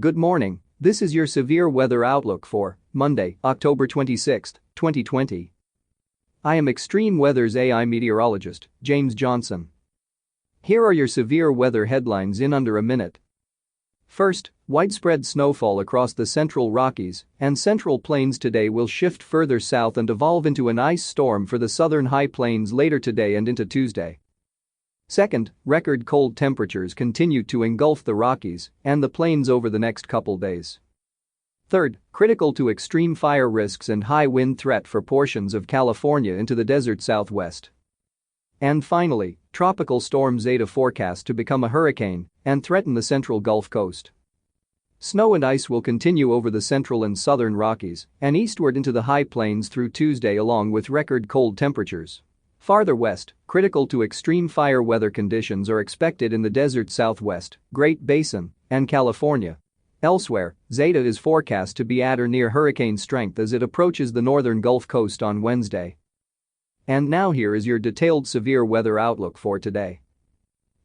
Good morning, this is your severe weather outlook for Monday, October 26, 2020. I am Extreme Weather's AI meteorologist, James Johnson. Here are your severe weather headlines in under a minute. First, widespread snowfall across the central Rockies and central plains today will shift further south and evolve into an ice storm for the southern high plains later today and into Tuesday. Second, record cold temperatures continue to engulf the Rockies and the plains over the next couple days. Third, critical to extreme fire risks and high wind threat for portions of California into the desert southwest. And finally, tropical storm Zeta forecast to become a hurricane and threaten the central Gulf Coast. Snow and ice will continue over the central and southern Rockies and eastward into the high plains through Tuesday along with record cold temperatures. Farther west, critical to extreme fire weather conditions are expected in the desert southwest, Great Basin, and California. Elsewhere, Zeta is forecast to be at or near hurricane strength as it approaches the northern Gulf Coast on Wednesday. And now here is your detailed severe weather outlook for today.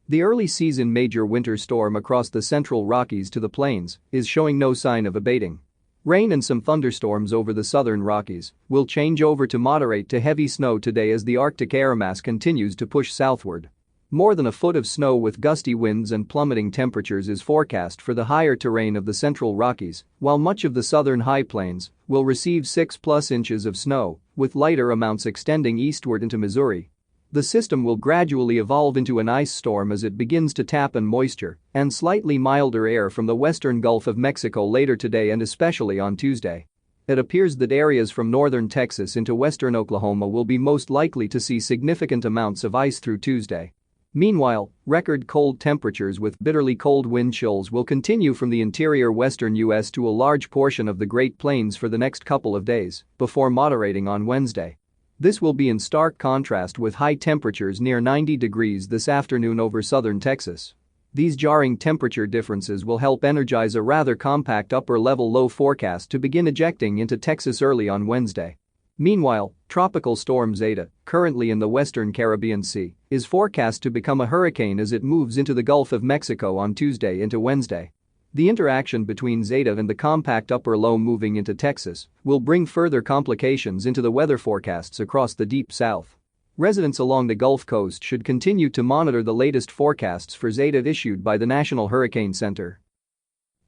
The early season major winter storm across the central Rockies to the plains is showing no sign of abating. Rain and some thunderstorms over the southern Rockies will change over to moderate to heavy snow today as the Arctic air mass continues to push southward. More than a foot of snow with gusty winds and plummeting temperatures is forecast for the higher terrain of the central Rockies, while much of the southern high plains will receive 6+ inches of snow, with lighter amounts extending eastward into Missouri. The system will gradually evolve into an ice storm as it begins to tap in moisture and slightly milder air from the western Gulf of Mexico later today and especially on Tuesday. It appears that areas from northern Texas into western Oklahoma will be most likely to see significant amounts of ice through Tuesday. Meanwhile, record cold temperatures with bitterly cold wind chills will continue from the interior western U.S. to a large portion of the Great Plains for the next couple of days before moderating on Wednesday. This will be in stark contrast with high temperatures near 90 degrees this afternoon over southern Texas. These jarring temperature differences will help energize a rather compact upper-level low forecast to begin ejecting into Texas early on Wednesday. Meanwhile, tropical storm Zeta, currently in the western Caribbean Sea, is forecast to become a hurricane as it moves into the Gulf of Mexico on Tuesday into Wednesday. The interaction between Zeta and the compact upper low moving into Texas will bring further complications into the weather forecasts across the deep south. Residents along the Gulf Coast should continue to monitor the latest forecasts for Zeta issued by the National Hurricane Center.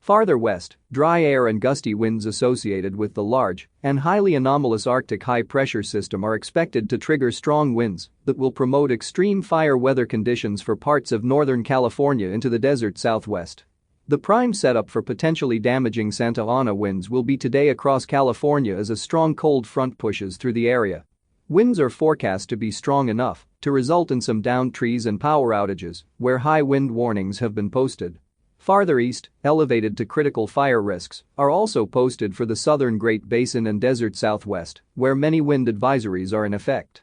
Farther west, dry air and gusty winds associated with the large and highly anomalous Arctic high-pressure system are expected to trigger strong winds that will promote extreme fire weather conditions for parts of northern California into the desert southwest. The prime setup for potentially damaging Santa Ana winds will be today across California as a strong cold front pushes through the area. Winds are forecast to be strong enough to result in some downed trees and power outages where high wind warnings have been posted. Farther east, elevated to critical fire risks are also posted for the southern Great Basin and desert southwest, where many wind advisories are in effect.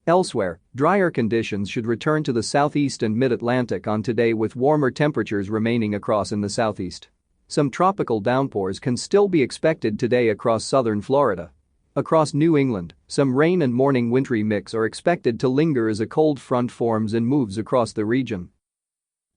Elsewhere, drier conditions should return to the southeast and mid-Atlantic on today with warmer temperatures remaining across in the southeast. Some tropical downpours can still be expected today across southern Florida. Across New England, some rain and morning wintry mix are expected to linger as a cold front forms and moves across the region.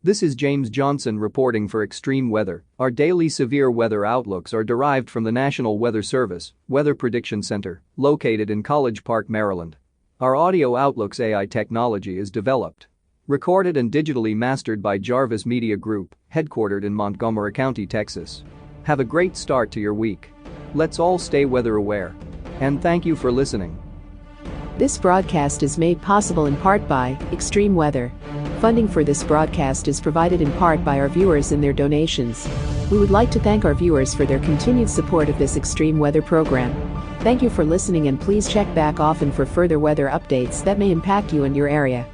This is James Johnson reporting for Extreme Weather. Our daily severe weather outlooks are derived from the National Weather Service Weather Prediction Center, located in College Park, Maryland. Our Audio Outlook's AI technology is developed, recorded and digitally mastered by Jarvis Media Group, headquartered in Montgomery County, Texas. Have a great start to your week. Let's all stay weather aware. And thank you for listening. This broadcast is made possible in part by Extreme Weather. Funding for this broadcast is provided in part by our viewers and their donations. We would like to thank our viewers for their continued support of this extreme weather program. Thank you for listening and please check back often for further weather updates that may impact you and your area.